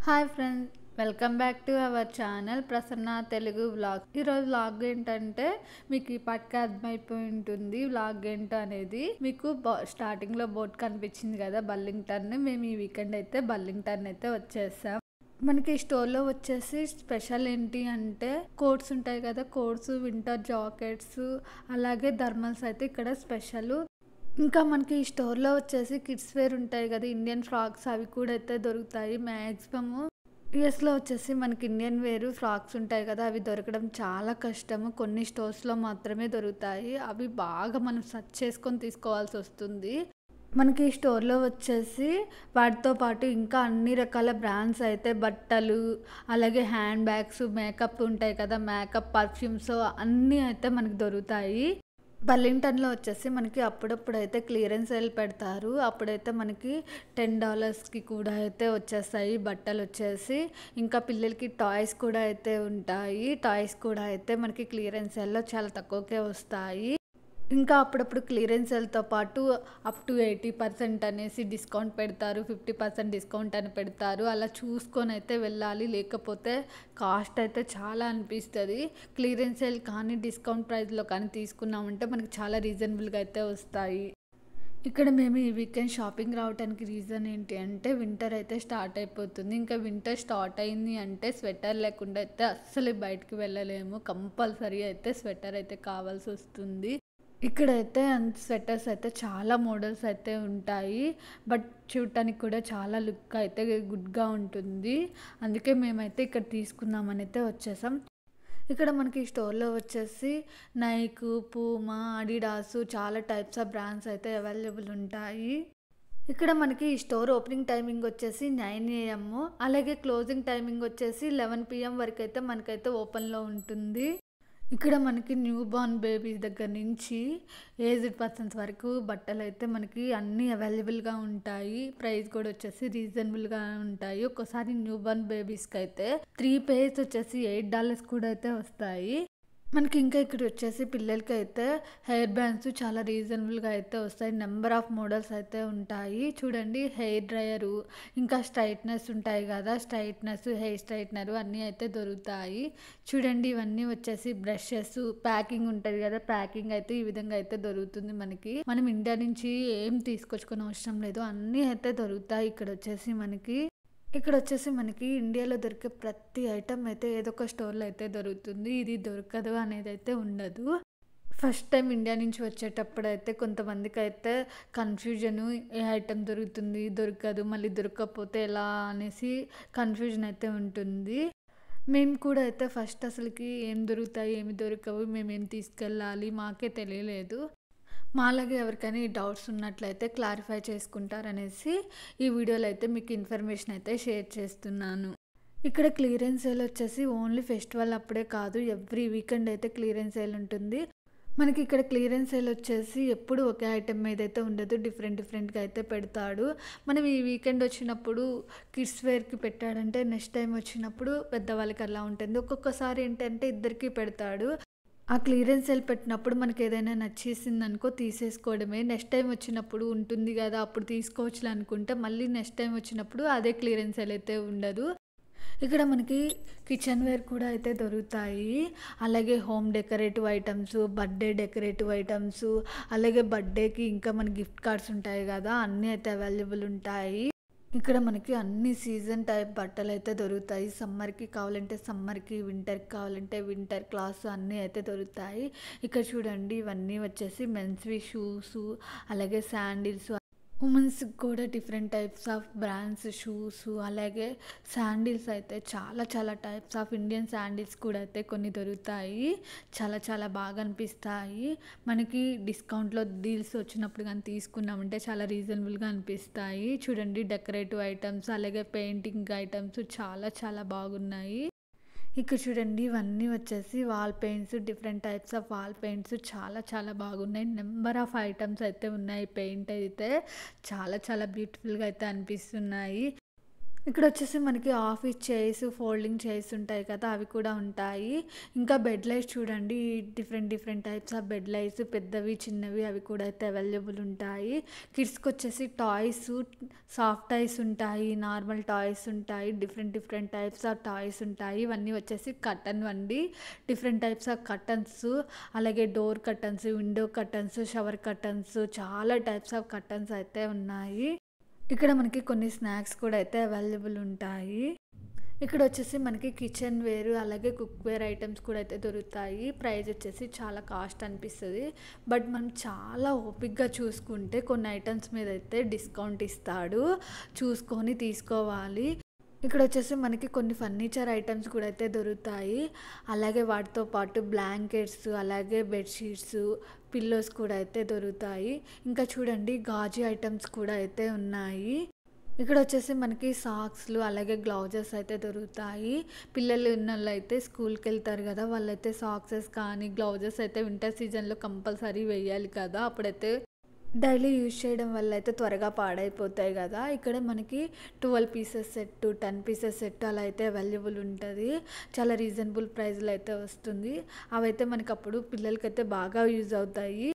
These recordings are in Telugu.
Hi friends, welcome back to our channel Prasanna Telugu vlog. ఈరోజు వ్లాగ్ ఏంటంటే మీకు ఈ పాటికి అర్థమైపోయి ఉంటుంది వ్లాగ్ ఏంటో అనేది. మీకు స్టార్టింగ్లో బోట్ కనిపించింది కదా బర్లింగ్టన్. మేము ఈ వీకెండ్ అయితే బర్లింగ్టన్ అయితే వచ్చేసాం. మనకి ఈ స్టోర్లో వచ్చేసి స్పెషల్ ఏంటి అంటే కోట్స్ ఉంటాయి కదా, కోట్స్, వింటర్ జాకెట్స్, అలాగే థర్మల్స్ అయితే ఇక్కడ స్పెషల్. ఇంకా మనకి ఈ స్టోర్లో వచ్చేసి కిడ్స్ వేర్ ఉంటాయి కదా, ఇండియన్ ఫ్రాక్స్, అవి కూడా అయితే దొరుకుతాయి. మ్యాక్సిమము యూఎస్లో వచ్చేసి మనకి ఇండియన్ వేరు ఫ్రాక్స్ ఉంటాయి కదా, అవి దొరకడం చాలా కష్టము. కొన్ని స్టోర్స్లో మాత్రమే దొరుకుతాయి. అవి బాగా మనం సెర్చ్ చేసుకొని తీసుకోవాల్సి వస్తుంది. మనకి ఈ స్టోర్లో వచ్చేసి వాటితో పాటు ఇంకా అన్ని రకాల బ్రాండ్స్ అయితే బట్టలు, అలాగే హ్యాండ్ బ్యాగ్స్, మేకప్ ఉంటాయి కదా, మేకప్, పర్ఫ్యూమ్స్ అన్నీ అయితే మనకి దొరుకుతాయి. బర్లింగ్టన్లో వచ్చేసి మనకి అప్పుడప్పుడు అయితే క్లియరెన్స్ సేల్ పెడతారు. అప్పుడైతే మనకి $10కి కూడా అయితే వచ్చేస్తాయి బట్టలు వచ్చేసి. ఇంకా పిల్లలకి టాయ్స్ కూడా అయితే ఉంటాయి. టాయ్స్ కూడా అయితే మనకి క్లియరెన్స్ సేల్లో చాలా తక్కువకే వస్తాయి. ఇంకా అప్పుడప్పుడు క్లియరెన్స్ సేల్తో పాటు అప్ టు 80% అనేసి డిస్కౌంట్ పెడతారు, 50% డిస్కౌంట్ అని పెడతారు. అలా చూసుకొని అయితే వెళ్ళాలి, లేకపోతే కాస్ట్ అయితే చాలా అనిపిస్తుంది. క్లియరెన్స్ సేల్ కానీ డిస్కౌంట్ ప్రైస్లో కానీ తీసుకున్నామంటే మనకి చాలా రీజనబుల్గా అయితే వస్తాయి. ఇక్కడ మేము ఈ వీకెండ్ షాపింగ్ రావడానికి రీజన్ ఏంటి అంటే వింటర్ అయితే స్టార్ట్ అయిపోతుంది. ఇంకా వింటర్ స్టార్ట్ అయింది అంటే స్వెటర్ లేకుండా అయితే అస్సలు బయటికి వెళ్ళలేము. కంపల్సరీ అయితే స్వెటర్ అయితే కావాల్సి వస్తుంది. ఇక్కడైతే స్వెటర్స్ అయితే చాలా మోడల్స్ అయితే ఉంటాయి. బట్ చూడటానికి కూడా చాలా లుక్ అయితే గుడ్గా ఉంటుంది. అందుకే మేమైతే ఇక్కడ తీసుకుందామని అయితే వచ్చేసాం. ఇక్కడ మనకి స్టోర్లో వచ్చేసి నైక్, పూమా, అడిడాస్ చాలా టైప్స్ ఆఫ్ బ్రాండ్స్ అయితే అవైలబుల్ ఉంటాయి. ఇక్కడ మనకి ఈ స్టోర్ ఓపెనింగ్ టైమింగ్ వచ్చేసి 9 AM, అలాగే క్లోజింగ్ టైమింగ్ వచ్చేసి 11 PM వరకు అయితే మనకైతే ఓపెన్లో ఉంటుంది. ఇక్కడ మనకి న్యూ బార్న్ బేబీస్ దగ్గర నుంచి ఏజ్డ్ పర్సన్స్ వరకు బట్టలు అయితే మనకి అన్నీ అవైలబుల్గా ఉంటాయి. ప్రైస్ కూడా వచ్చేసి రీజనబుల్గా ఉంటాయి. ఒక్కోసారి న్యూ బార్న్ బేబీస్కి అయితే 3 pairs వచ్చేసి $8 కూడా అయితే వస్తాయి. మనకి ఇంకా ఇక్కడ వచ్చేసి పిల్లలకి అయితే హెయిర్ బ్యాండ్స్ చాలా రీజనబుల్గా అయితే వస్తాయి. నెంబర్ ఆఫ్ మోడల్స్ అయితే ఉంటాయి. చూడండి, హెయిర్ డ్రయరు, ఇంకా స్ట్రైట్నర్స్ ఉంటాయి కదా, స్ట్రైట్నర్స్, హెయిర్ స్ట్రైట్నర్ అన్నీ అయితే దొరుకుతాయి. చూడండి, ఇవన్నీ వచ్చేసి బ్రషెస్, ప్యాకింగ్ ఉంటుంది కదా, ప్యాకింగ్ అయితే ఈ విధంగా అయితే దొరుకుతుంది. మనకి మనం ఇండియా నుంచి ఏం తీసుకొచ్చుకునే అవసరం లేదు, అన్నీ అయితే దొరుకుతాయి. ఇక్కడ వచ్చేసి మనకి ఇండియాలో దొరికే ప్రతి ఐటమ్ అయితే ఏదో ఒక స్టోర్లో అయితే దొరుకుతుంది. ఇది దొరకదు అనేది అయితే ఉండదు. ఫస్ట్ టైం ఇండియా నుంచి వచ్చేటప్పుడు అయితే కొంతమందికి అయితే కన్ఫ్యూజను, ఏ ఐటెం దొరుకుతుంది, దొరకదు, మళ్ళీ దొరకకపోతే ఎలా అనేసి కన్ఫ్యూజన్ అయితే ఉంటుంది. మేము కూడా అయితే ఫస్ట్ అసలుకి ఏం దొరుకుతాయి, ఏమి దొరకవు, మేమేం తీసుకెళ్ళాలి మాకే తెలియలేదు. మాలాగే ఎవరికైనా ఈ డౌట్స్ ఉన్నట్లయితే క్లారిఫై చేసుకుంటారనేసి ఈ వీడియోలో అయితే మీకు ఇన్ఫర్మేషన్ అయితే షేర్ చేస్తున్నాను. ఇక్కడ క్లియరెన్స్ సేల్ వచ్చేసి ఓన్లీ ఫెస్టివల్ అప్పుడే కాదు, ఎవ్రీ వీకెండ్ అయితే క్లియరెన్స్ సేల్ ఉంటుంది. మనకి ఇక్కడ క్లియరెన్స్ సేల్ వచ్చేసి ఎప్పుడు ఒకే ఐటెం మీద అయితే ఉండదు, డిఫరెంట్గా అయితే పెడతాడు. మనం ఈ వీకెండ్ వచ్చినప్పుడు కిడ్స్ వేర్కి పెట్టాడంటే నెక్స్ట్ టైం వచ్చినప్పుడు పెద్దవాళ్ళకి అలా ఉంటుంది. ఒక్కొక్కసారి ఏంటంటే ఇద్దరికి పెడతాడు. ఆ క్లియరెన్స్ సేల్ పెట్టినప్పుడు మనకి ఏదైనా నచ్చేసింది అనుకో తీసేసుకోవడమే. నెక్స్ట్ టైం వచ్చినప్పుడు ఉంటుంది కదా, అప్పుడు తీసుకోవచ్చులే అనుకుంటే మళ్ళీ నెక్స్ట్ టైం వచ్చినప్పుడు అదే క్లియరెన్స్ సేల్ అయితే ఉండదు. ఇక్కడ మనకి కిచెన్ వేర్ కూడా అయితే దొరుకుతాయి. అలాగే home decorative items, birthday decorative items, అలాగే బర్త్డేకి ఇంకా మన గిఫ్ట్ కార్డ్స్ ఉంటాయి కదా, అన్నీ అయితే అవైలబుల్ ఉంటాయి. ఇక్కడ మనకి అన్ని సీజన్ టైప్ బట్టలు అయితే దొరుకుతాయి. సమ్మర్కి కావాలంటే సమ్మర్కి, వింటర్కి కావాలంటే వింటర్ క్లాస్ అన్నీ అయితే దొరుకుతాయి. ఇక్కడ చూడండి, ఇవన్నీ వచ్చేసి మెన్స్వి షూస్, అలాగే శాండిల్స్, ఉమెన్స్కి కూడా different types of brands shoes, అలాగే శాండిల్స్ అయితే చాలా టైప్స్ ఆఫ్ ఇండియన్ శాండిల్స్ కూడా అయితే కొన్ని దొరుకుతాయి. చాలా బాగా అనిపిస్తాయి. మనకి డిస్కౌంట్లో డీల్స్ వచ్చినప్పుడు కానీ తీసుకున్నామంటే చాలా రీజనబుల్గా అనిపిస్తాయి. చూడండి, డెకరేటివ్ ఐటమ్స్, అలాగే పెయింటింగ్ ఐటమ్స్ చాలా బాగున్నాయి. ఇక్కడ చూడండి, ఇవన్నీ వచ్చేసి wall paints, different types of wall paints చాలా బాగున్నాయి. నెంబర్ ఆఫ్ ఐటమ్స్ అయితే ఉన్నాయి. పెయింట్ అయితే చాలా బ్యూటిఫుల్గా అయితే అనిపిస్తున్నాయి. ఇక్కడ వచ్చేసి మనకి ఆఫీస్ చైర్స్, ఫోల్డింగ్ చైర్స్ ఉంటాయి కదా! అవి కూడా ఉంటాయి. ఇంకా బెడ్ లైట్స్ చూడండి. Different different types of bed lights పెద్దవి, చిన్నవి అవి కూడా అయితే అవైలబుల్ ఉంటాయి. కిడ్స్‌కొచ్చేసి టాయ్స్, సాఫ్ట్ టాయ్స్ ఉంటాయి, నార్మల్ టాయ్స్ ఉంటాయి. Different different types of toys ఉంటాయి. ఇవన్నీ వచ్చేసి కర్టన్ అండి. డిఫరెంట్ టైప్స్ ఆఫ్ కర్టన్స్, అలాగే door curtains, window curtains, shower curtains చాలా టైప్స్ ఆఫ్ కర్టన్స్ అయితే ఉన్నాయి. ఇక్కడ మనకి కొన్ని స్నాక్స్ కూడా అయితే అవైలబుల్ ఉంటాయి. ఇక్కడ వచ్చేసి మనకి కిచెన్ వేర్ అలాగే కుక్వేర్ ఐటమ్స్ కూడా అయితే దొరుకుతాయి. ప్రైస్ వచ్చేసి చాలా కాస్ట్ అనిపిస్తది. బట్ మనం చాలా ఓపికగా చూసుకుంటే కొన్ని ఐటమ్స్ మీద అయితే డిస్కౌంట్ ఇస్తాడు. చూసుకొని తీసుకోవాలి. ఇక్కడ వచ్చేసి మనకి కొన్ని ఫర్నిచర్ ఐటమ్స్ కూడా అయితే దొరుకుతాయి. అలాగే వాటితో పాటు బ్లాంకెట్స్, అలాగే బెడ్‌షీట్స్, పిల్లోస్ కూడా అయితే దొరుకుతాయి. ఇంకా చూడండి గాజు ఐటమ్స్ కూడా అయితే ఉన్నాయి. ఇక్కడ వచ్చేసి మనకి సాక్స్‌లు అలాగే గ్లౌజెస్ అయితే దొరుకుతాయి. పిల్లలు ఉన్నోళ్ళైతే స్కూల్‌కి వెళ్తారు కదా! వాళ్ళైతే సాక్సెస్ కానీ, గ్లౌజెస్ అయితే వింటర్ సీజన్‌లో కంపల్సరీ వేయాలి కదా! అప్పుడైతే డైలీ యూజ్ చేయడం వల్ల అయితే త్వరగా పాడైపోతాయి కదా! ఇక్కడ మనకి 12 పీసెస్ సెట్, 10 పీసెస్ సెట్ అలా అయితే అవైలబుల్ ఉంటది. చాలా రీజనబుల్ ప్రైస్‌లో అయితే వస్తుంది. అవైతే మనకప్పుడు పిల్లలకైతే బాగా యూజ్ అవుతాయి.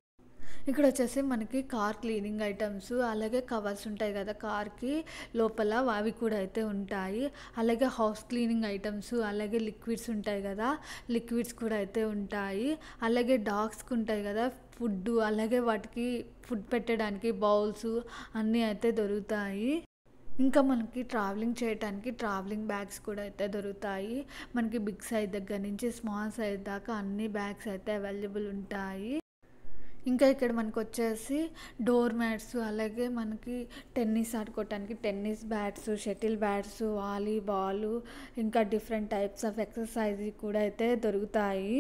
ఇక్కడ వచ్చేసి మనకి కార్ క్లీనింగ్ ఐటమ్స్ అలాగే కవర్స్ ఉంటాయి కదా కార్కి లోపల అవి కూడా అయితే ఉంటాయి. అలాగే హౌస్ క్లీనింగ్ ఐటమ్స్ అలాగే లిక్విడ్స్ ఉంటాయి కదా లిక్విడ్స్ కూడా అయితే ఉంటాయి. అలాగే డాగ్స్కి ఉంటాయి కదా ఫుడ్, అలాగే వాటికి ఫుడ్ పెట్టడానికి బౌల్స్ అన్నీ అయితే దొరుకుతాయి. ఇంకా మనకి ట్రావెలింగ్ చేయడానికి ట్రావెలింగ్ బ్యాగ్స్ కూడా అయితే దొరుకుతాయి. మనకి బిగ్ సైజ్ దగ్గర నుంచి స్మాల్ సైజ్ దాకా అన్ని బ్యాగ్స్ అయితే అవైలబుల్ ఉంటాయి. ఇంకా ఇక్కడ మనకొచ్చేసి డోర్ మ్యాట్స్ అలాగే మనకి టెన్నిస్ ఆడుకోవటానికి tennis bats, shuttle bats, volleyball ఇంకా డిఫరెంట్ టైప్స్ ఆఫ్ ఎక్సర్సైజ్ కూడా అయితే దొరుకుతాయి.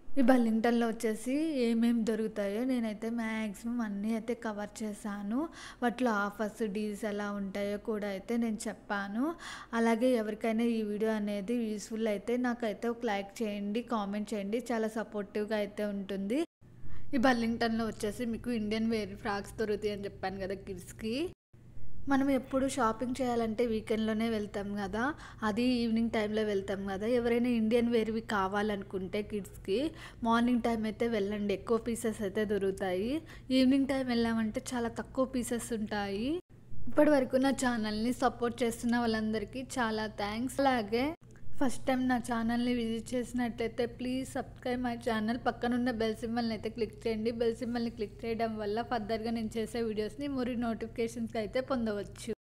ఈ బర్లింగ్టన్‌లో వచ్చేసి ఏమేమి దొరుకుతాయో నేనైతే మ్యాక్సిమం అన్నీ అయితే కవర్ చేశాను. వాటిలో ఆఫర్స్, డీల్స్ ఎలా ఉంటాయో కూడా అయితే నేను చెప్పాను. అలాగే ఎవరికైనా ఈ వీడియో అనేది యూజ్‌ఫుల్ అయితే నాకైతే ఒక లైక్ చేయండి, కామెంట్ చేయండి. చాలా సపోర్టివ్‌గా అయితే ఉంటుంది. ఈ బర్లింగ్టన్‌లో వచ్చేసి మీకు ఇండియన్ వేర్ ఫ్రాక్స్ దొరుకుతాయి అని చెప్పాను కదా కిడ్స్‌కి. మనం ఎప్పుడు షాపింగ్ చేయాలంటే వీకెండ్‌లోనే వెళ్తాం కదా! అది ఈవినింగ్ టైంలో వెళ్తాం కదా! ఎవరైనా ఇండియన్ వేర్‌వి కావాలనుకుంటే కిడ్స్‌కి మార్నింగ్ టైం అయితే వెళ్ళండి. ఎక్కువ పీసెస్ అయితే దొరుకుతాయి. ఈవినింగ్ టైం వెళ్ళామంటే చాలా తక్కువ పీసెస్ ఉంటాయి. ఇప్పటివరకు నా ఛానల్‌ని సపోర్ట్ చేస్తున్న వాళ్ళందరికీ చాలా థ్యాంక్స్. అలాగే ఫస్ట్ టైం నా ఛానల్ని విజిట్ చేసినట్లయితే ప్లీజ్ సబ్స్క్రైబ్ మై ఛానల్. పక్కనున్న బెల్ సింబల్ని అయితే క్లిక్ చేయండి. బెల్ సింబల్ని క్లిక్ చేయడం వల్ల ఫర్దర్గా నేను చేసే వీడియోస్ని నోటిఫికేషన్స్ అయితే పొందవచ్చు.